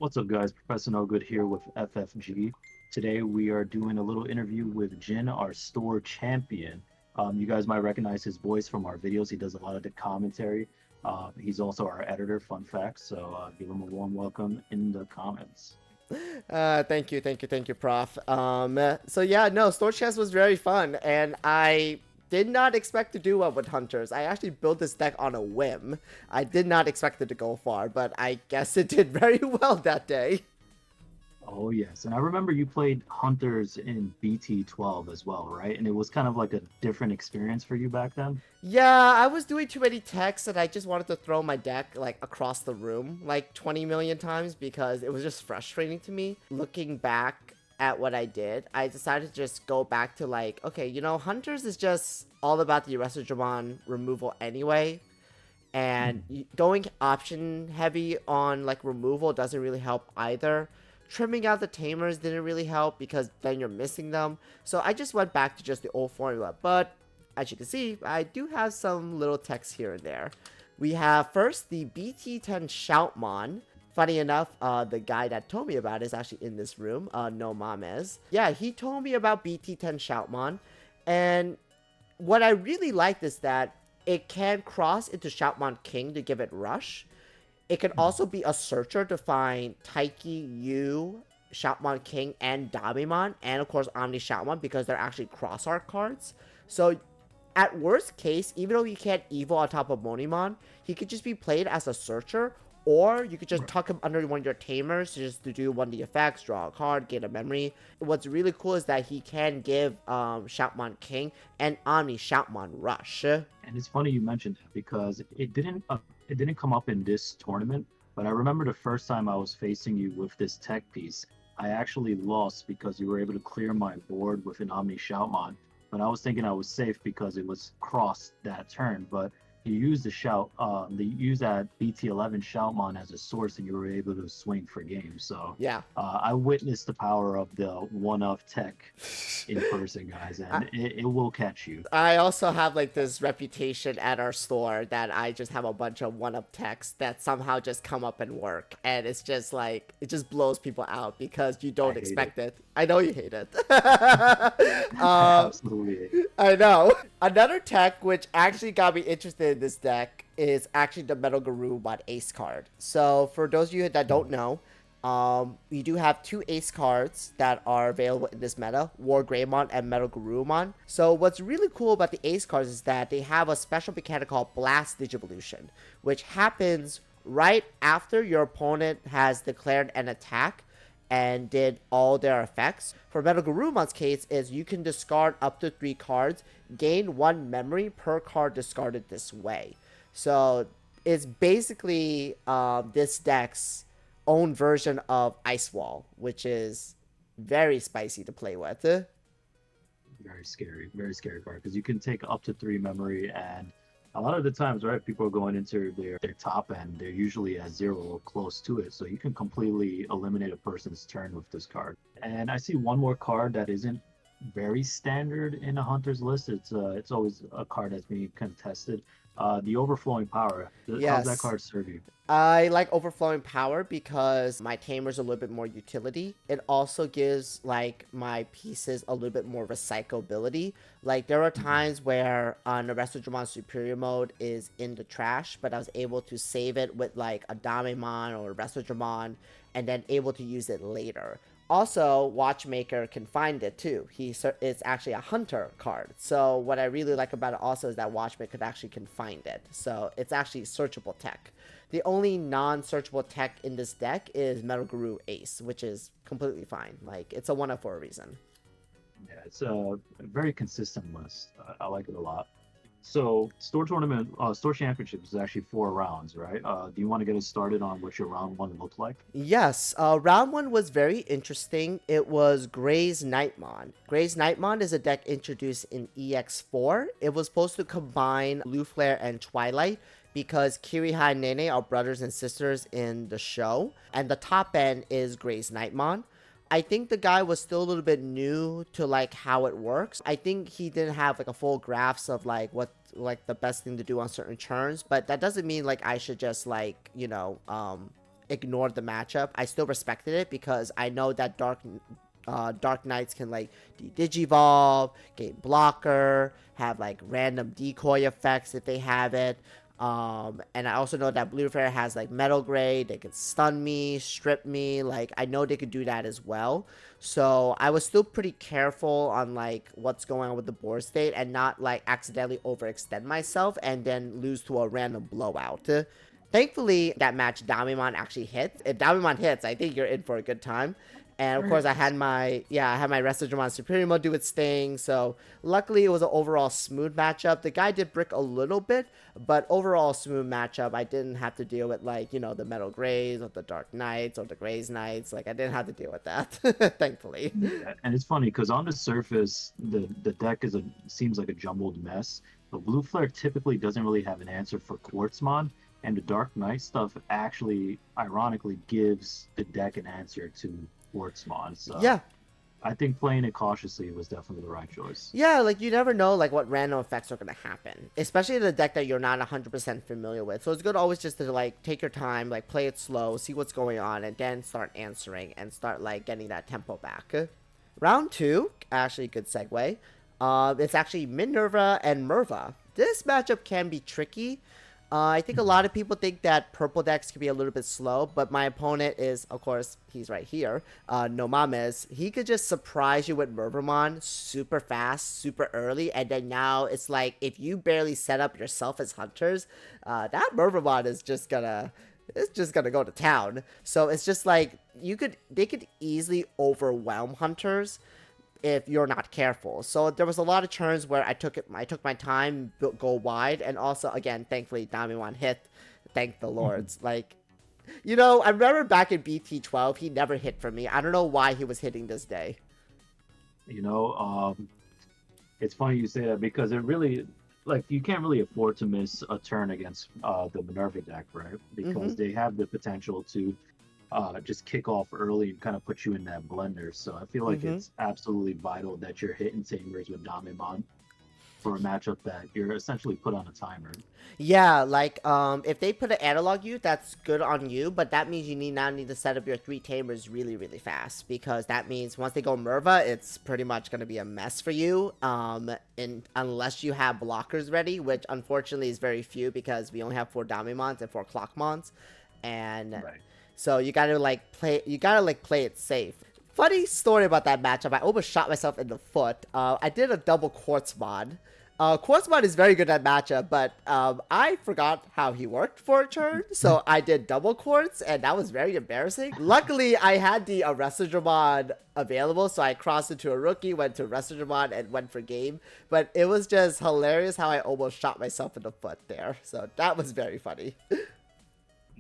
What's up, guys? Professor No Good here with FFG. Today we are doing a little interview with Jin, our store champion. You guys might recognize his voice from our videos. He does a lot of the commentary. He's also our editor, fun fact. So give him a warm welcome in the comments. Thank you, Prof. So yeah, no, Store Chess was very fun, and I did not expect to do well with Hunters. I actually built this deck on a whim. I did not expect it to go far, but I guess it did very well that day. Oh, yes. And I remember you played Hunters in BT12 as well, right? And it was kind of like a different experience for you back then. Yeah, I was doing too many techs, and I just wanted to throw my deck like across the room like 20 million times because it was just frustrating to me. Looking back at what I did, I decided to just go back to like, okay, Hunters is just all about the Resodragon removal anyway. And Mhm. going option heavy on like removal doesn't really help either. Trimming out the tamers didn't really help because then you're missing them. So I just went back to just the old formula. But as you can see, I do have some little text here and there. We have first the BT10 Shoutmon. Funny enough, the guy that told me about it is actually in this room, No Mames. Yeah, he told me about BT10 Shoutmon. And what I really liked is that it can cross into Shoutmon King to give it rush. It can Mhm. also be a searcher to find Taiki, Yu, Shoutmon King, and Damimon, and of course Omni Shoutmon because they're actually cross art cards. So at worst case, even though he can't evil on top of Monimon, he could just be played as a searcher, or you could just Right. tuck him under one of your tamers just to do one of the effects, draw a card, gain a memory. What's really cool is that he can give Shoutmon King and Omni Shoutmon Rush. And it's funny you mentioned that because it didn't come up in this tournament, but I remember the first time I was facing you with this tech piece, I actually lost because you were able to clear my board with an Omni Shoutmon. But I was thinking I was safe because it was crossed that turn. But they used that BT11 Shoutmon as a source, and you were able to swing for game. So Yeah. I witnessed the power of the one of tech in person, guys, I, and it will catch you. I also have like this reputation at our store that I just have a bunch of one-up texts that somehow just come up and work, and it's just like it just blows people out because you I don't hate it. expect it. I know you hate it. I um, absolutely hate it. I know. Another tech which actually got me interested in this deck is actually the Metal Garurumon Ace card. So for those of you that don't know, we do have two ace cards that are available in this meta, War Greymon and Metal Garurumon. So what's really cool about the ace cards is that they have a special mechanic called Blast Digivolution, which happens right after your opponent has declared an attack and did all their effects. For Metal Garurumon's case is you can discard up to 3 cards, gain 1 memory per card discarded this way. So it's basically this deck's own version of Ice Wall, which is very spicy to play with. Very scary part because you can take up to three memory, and a lot of the times, right, people are going into their top end, they're usually at zero or close to it, so you can completely eliminate a person's turn with this card. And I see one more card that isn't very standard in a hunter's list. It's always a card that's being contested. The overflowing power. How's that Yes. card serve you? I like Overflowing Power because my tamer's a little bit more utility. It also gives like my pieces a little bit more recyclability. Like there are Mhm. times where Naresu Superior mode is in the trash, but I was able to save it with like a Damemon or Resodramon and then able to use it later. Also, Watchmaker can find it too. It's actually a hunter card. So what I really like about it also is that Watchmaker actually can find it. So it's actually searchable tech. The only non-searchable tech in this deck is Metal Guru Ace, which is completely fine. Like it's a one-up for a reason. Yeah, it's a very consistent list. I like it a lot. So, store championships is actually 4 rounds, right? Do you want to get us started on what your round one looked like? Yes, round one was very interesting. It was Gray's Nightmon. Gray's Nightmon is a deck introduced in EX4. It was supposed to combine Blue Flare and Twilight because Kirihai and Nene are brothers and sisters in the show. And the top end is Gray's Nightmon. I think the guy was still a little bit new to like how it works. I think he didn't have like a full grasp of like what like the best thing to do on certain turns, but that doesn't mean like I should just like, ignored the matchup. I still respected it because I know that Dark Knights can like Digivolve, gain blocker, have like random decoy effects if they have it. And I also know that Blue Flare has like Metal Grade. They could stun me, strip me. Like I know they could do that as well. So I was still pretty careful on like what's going on with the board state and not like accidentally overextend myself and then lose to a random blowout. Thankfully, that match Damimon actually hit. If Damimon hits, I think you're in for a good time. And of Very course, nice. I had my Restigramon Superior Mode do its thing. So luckily, it was an overall smooth matchup. The guy did brick a little bit, but overall smooth matchup. I didn't have to deal with like the Metal Grays or the Dark Knights or the Grays Knights. Like I didn't have to deal with that, thankfully. Yeah, and it's funny because on the surface, the deck seems like a jumbled mess. But Blue Flare typically doesn't really have an answer for Quartzmon, and the Dark Knight stuff actually, ironically, gives the deck an answer to Quartzmon. So Yeah, I think playing it cautiously was definitely the right choice. yeah, like you never know like what random effects are gonna happen, especially in a deck that you're not 100% familiar with. So it's good always just to like take your time, like play it slow, see what's going on, and then start answering and start like getting that tempo back. Round two, actually good segue. It's actually Minerva and Merva. This matchup can be tricky. I think a lot of people think that purple decks can be a little bit slow, but my opponent is, of course, he's right here, Nomames. He could just surprise you with Mervamon super fast, super early, and then now it's like if you barely set up yourself as hunters, that Mervamon is just gonna go to town. So it's just like they could easily overwhelm hunters if you're not careful. So there was a lot of turns where I took my time, go wide, and also again, thankfully Damimon hit. Thank the lords. Like, I remember back in BT12, he never hit for me. I don't know why he was hitting this day. You know, it's funny you say that because it really, like, you can't really afford to miss a turn against the Minerva deck, right? Because Mm-hmm. they have the potential to just kick off early and kind of put you in that blender. So I feel like Mm-hmm. it's absolutely vital that you're hitting Tamers with Damimon for a matchup that you're essentially put on a timer. Yeah, like if they put an analog you, that's good on you, but that means you now need to set up your three tamers really, really fast because that means once they go Merva, it's pretty much gonna be a mess for you. And unless you have blockers ready, which unfortunately is very few because we only have 4 Damimons and 4 Clockmons, and Right. so you gotta like play it safe. Funny story about that matchup. I almost shot myself in the foot. I did a double Quartz mod. Quartz mod is very good at matchup, but I forgot how he worked for a turn, so I did double Quartz, and that was very embarrassing. Luckily, I had the Arrestadramon available, so I crossed into a rookie, went to Arrestadramon, and went for game. But it was just hilarious how I almost shot myself in the foot there. So that was very funny.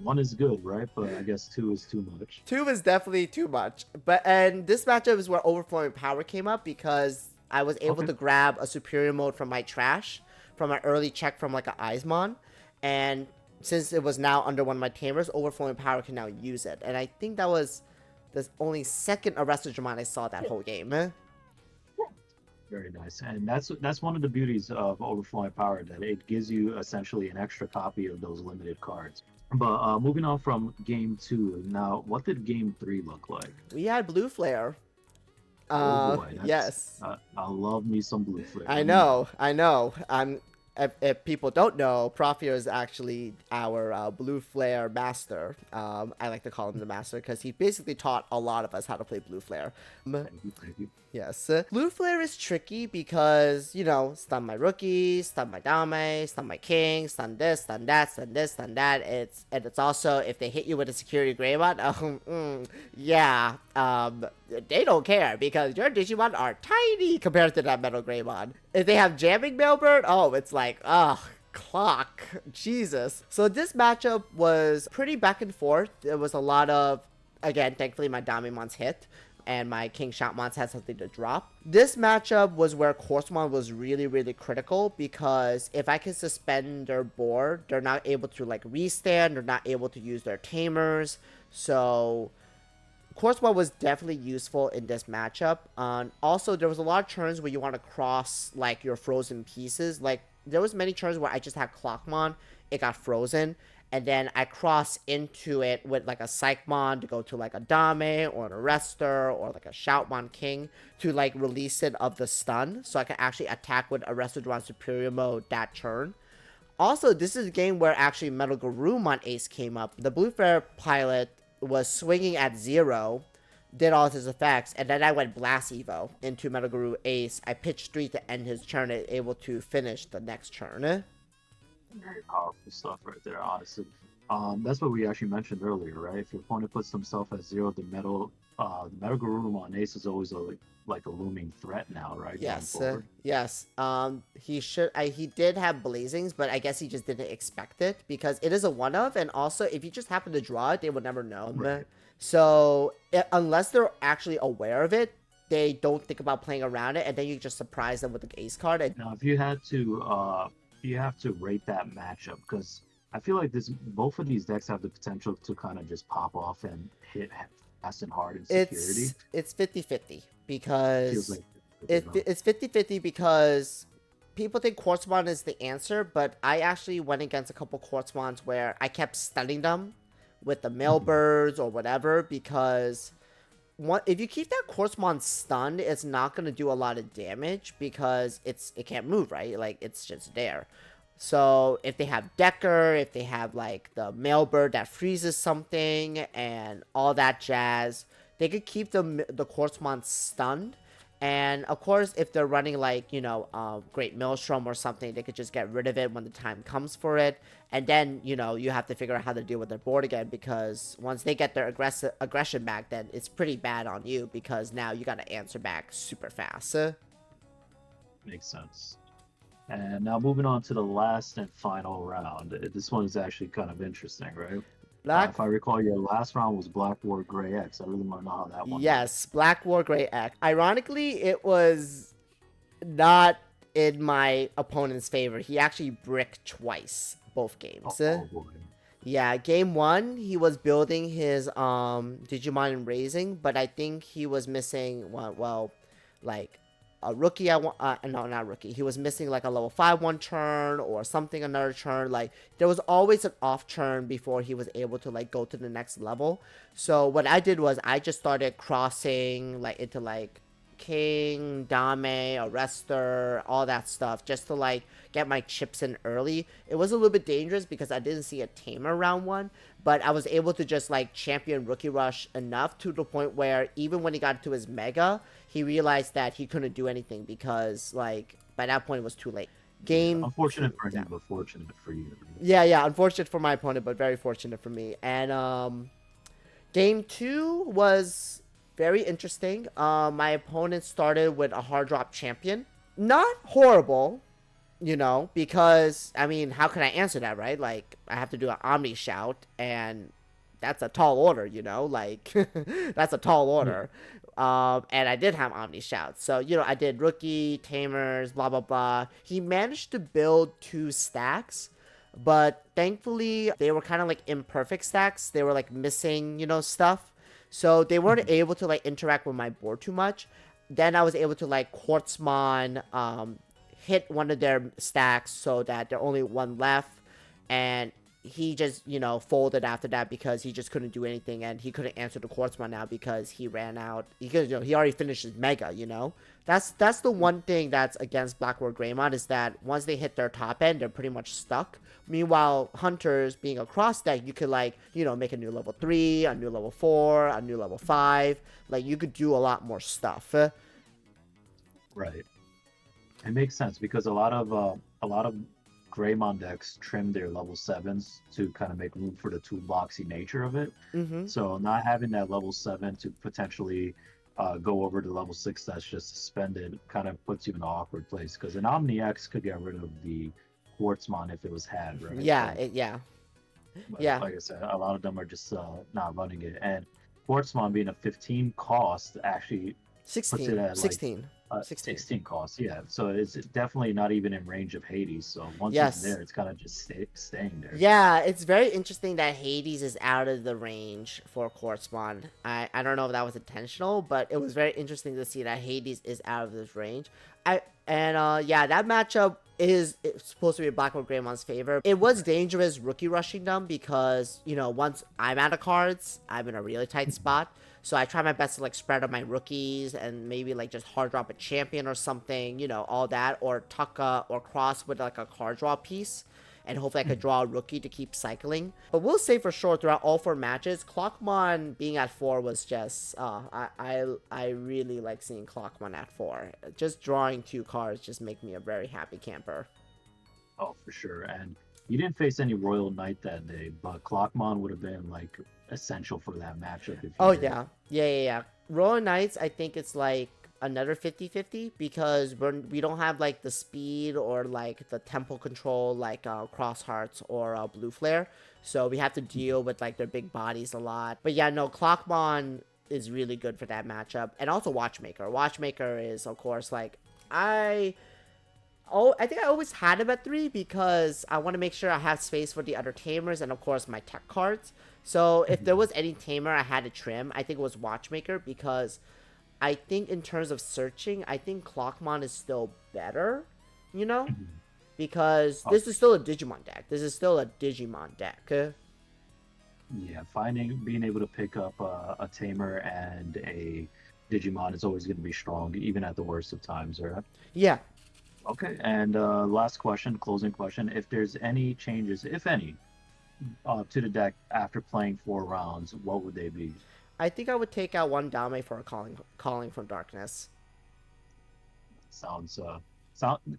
One is good, right? But I guess two is too much. Two is definitely too much. And this matchup is where overflowing power came up because I was able Okay. to grab a superior mode from my trash, from my early check from like an Eismon. And since it was now under one of my tamers, overflowing power can now use it. And I think that was the only second Arrestadramon I saw that whole game. Very nice. And that's one of the beauties of overflowing power, that it gives you essentially an extra copy of those limited cards. But moving on from game two, now what did game three look like? We had Blue Flare. Oh boy, that's Yes. I love me some blue flare. I Let me know. know, I know. If people don't know, Profio is actually our Blue Flare master. I like to call him the master because he basically taught a lot of us how to play Blue Flare. Thank you, thank you. Yes. Blue Flare is tricky because, stun my rookies, stun my dame, stun my king, stun this, stun that, stun this, stun that. It's also, if they hit you with a security Greymon, yeah, they don't care because your Digimon are tiny compared to that Metal Greymon. If they have jamming Mailbird, oh, it's like, clock. Jesus. So this matchup was pretty back and forth. There was a lot of, again, thankfully my Daimons hit and my King Shotmons had something to drop. This matchup was where Quartzmon was really, really critical because if I can suspend their board, they're not able to like restand, they're not able to use their tamers. So Quartzmon was definitely useful in this matchup. Also, there was a lot of turns where you want to cross like your frozen pieces. Like there was many turns where I just had Clockmon, it got frozen, and then I cross into it with like a Psychmon to go to like a Dame or an Arrestor or like a Shoutmon King to like release it of the stun, so I can actually attack with Arrestor Superior Mode that turn. Also, this is a game where actually Metal Garurumon Ace came up. The Blue Flare pilot was swinging at 0, did all his effects, and then I went Blast Evo into Metal Guru Ace. I pitched 3 to end his turn, and able to finish the next turn. Very powerful stuff right there, honestly. That's what we actually mentioned earlier, right? If your opponent puts himself at 0, the metal Garurumon on Ace is always like a looming threat now, right? Going Yes, forward. yes. He did have Blazings, but I guess he just didn't expect it because it is a one of, and also if you just happen to draw it, they would never know. Right. So unless they're actually aware of it, they don't think about playing around it, and then you just surprise them with the Ace card. And Now, if you had to, you have to rate that matchup because I feel like both of these decks have the potential to kind of just pop off and hit fast and hard in security. it's 50-50 Feels because like it's 50-50 because people think Quartzmon is the answer, but I actually went against a couple Quartzmons where I kept stunning them with the Mailbirds or whatever because if you keep that Quartzmon stunned, it's not going to do a lot of damage because it can't move, right? Like, it's just there. So if they have Decker, if they have like the Mailbird that freezes something and all that jazz, they could keep the Quartzmon stunned. And of course, if they're running like, Great Maelstrom or something, they could just get rid of it when the time comes for it. And then, you have to figure out how to deal with their board again because once they get their aggression back, then it's pretty bad on you because now you got to answer back super fast. makes sense. And now moving on to the last and final round. This one is actually kind of interesting, right? Black If I recall, your last round was Black War Gray X. I really want to know how that one went. Yes, Black War Grey X. Ironically, it was not in my opponent's favor. He actually bricked twice, both games. Oh boy. Yeah, game 1, he was building his Digimon Raising, but I think he was missing like a rookie. No, not rookie. He was missing like a level 5 one turn or something another turn. Like there was always an off turn before he was able to like go to the next level. So what I did was I just started crossing like into like King, Dame, Arrestor, all that stuff, just to like get my chips in early. It was a little bit dangerous because I didn't see a tamer round 1, but I was able to just like champion Rookie Rush enough to the point where even when he got to his Mega, he realized that he couldn't do anything because like by that point it was too late. Yeah, Game unfortunate 2, for yeah. him, but fortunate for you. Yeah, unfortunate for my opponent, but very fortunate for me. And game 2 was very interesting. My opponent started with a hard drop champion. Not horrible, because, I mean, how can I answer that, right? Like, I have to do an Omni Shout, and that's a tall order, Like, that's a tall order. And I did have Omni Shout. So, I did Rookie, Tamers, blah, blah, blah. He managed to build 2 stacks, but thankfully, they were kind of like imperfect stacks. They were like missing, stuff. So they weren't able to like interact with my board too much. Then I was able to like Quartzmon hit one of their stacks so that there only one left, and he just folded after that because he just couldn't do anything and he couldn't answer the Quartzmon now because he ran out. He already finished his Mega. That's the one thing that's against Blackboard Greymon is that once they hit their top end, they're pretty much stuck. Meanwhile, Hunters being a cross deck, you could like make a new level 3, a new level 4, a new level 5. Like you could do a lot more stuff. Right. It makes sense because a lot of Greymon decks trim their level 7s to kind of make room for the toolboxy nature of it. Mm-hmm. So not having that level 7 to potentially go over to level 6 that's just suspended kind of puts you in an awkward place because an Omni X could get rid of the Quartzmon if it was had, right? Yeah, So, yeah. but Yeah. like I said, a lot of them are just not running it. And Quartzmon being a 15 cost actually puts it 16. at like 16. 16. 16 costs. Yeah, so it's definitely not even in range of Hades. So once it's Yes. there, it's kind of just staying there. Yeah, it's very interesting that Hades is out of the range for Corpspawn. I don't know if that was intentional, but it was very interesting to see that Hades is out of this range. Yeah, that matchup is it's supposed to be Blackwood Greymon's favor. It was dangerous rookie rushing them because, once I'm out of cards, I'm in a really tight spot. So I try my best to like spread out my rookies and maybe like just hard drop a champion or something, all that, or tuck or cross with like a card draw piece. And hopefully I could draw a rookie to keep cycling. But we'll say for sure throughout all 4 matches, Clockmon being at 4 was just I really like seeing Clockmon at 4. Just drawing 2 cards just make me a very happy camper. Oh, for sure. And you didn't face any Royal Knight that day, but Clockmon would have been like essential for that matchup if you Oh did. yeah. Royal Knights, I think it's like another 50-50 because we don't have like the speed or like the tempo control like Cross Hearts or Blue Flare, so we have to deal with like their big bodies a lot. But yeah, no, Clockmon is really good for that matchup, and also Watchmaker. Watchmaker is of course like I think I always had him at 3 because I want to make sure I have space for the other tamers and of course my tech cards. So if there was any tamer I had to trim, I think it was Watchmaker because I think in terms of searching, I think Clockmon is still better, you know? Because Oh, this is still a Digimon deck. This is still a Digimon deck. yeah, being able to pick up a Tamer and a Digimon is always going to be strong, even at the worst of times, right? Yeah, Okay, and last question, closing question. If there's any changes, if any, to the deck after playing 4 rounds, what would they be? I think I would take out one Dame for a calling from Darkness. Sounds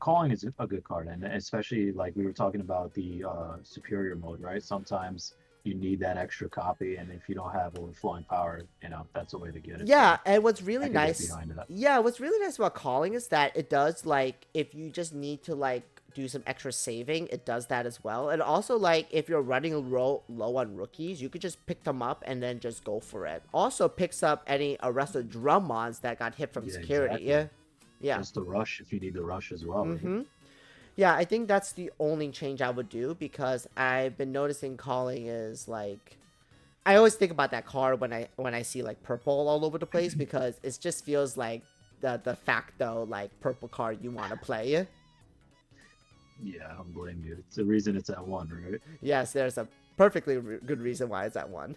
calling is a good card, and especially like we were talking about the superior mode, right? Sometimes you need that extra copy, and if you don't have overflowing power, that's a way to get it. Yeah, So and what's really I could get nice, behind that. yeah, what's really nice about calling is that it does like if you just need to like do some extra saving, it does that as well. And also like if you're running low on rookies, you could just pick them up and then just go for it. Also picks up any arrested Drummons that got hit from Yeah, security. exactly. Yeah, yeah. Just the rush if you need the rush as well, right? Mm-hmm. Yeah, I think that's the only change I would do because I've been noticing calling is like I always think about that card when I see like purple all over the place because it just feels like the de facto like purple card you want to play. Yeah, I don't blame you. It's the reason it's at 1, right? Yes, there's a perfectly good reason why it's at 1.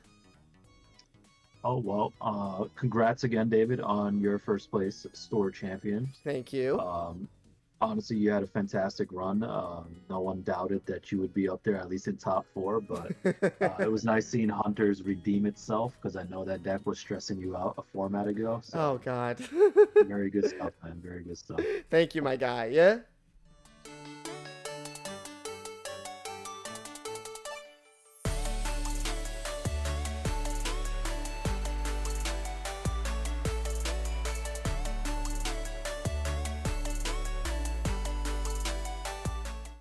Oh well, congrats again, David, on your first place store champion. Thank you. Um, honestly, you had a fantastic run. No one doubted that you would be up there, at least in top 4. But it was nice seeing Hunters redeem itself because I know that deck was stressing you out a format ago. Oh So God. very good stuff, man. Very good stuff. Thank you, my guy. Yeah.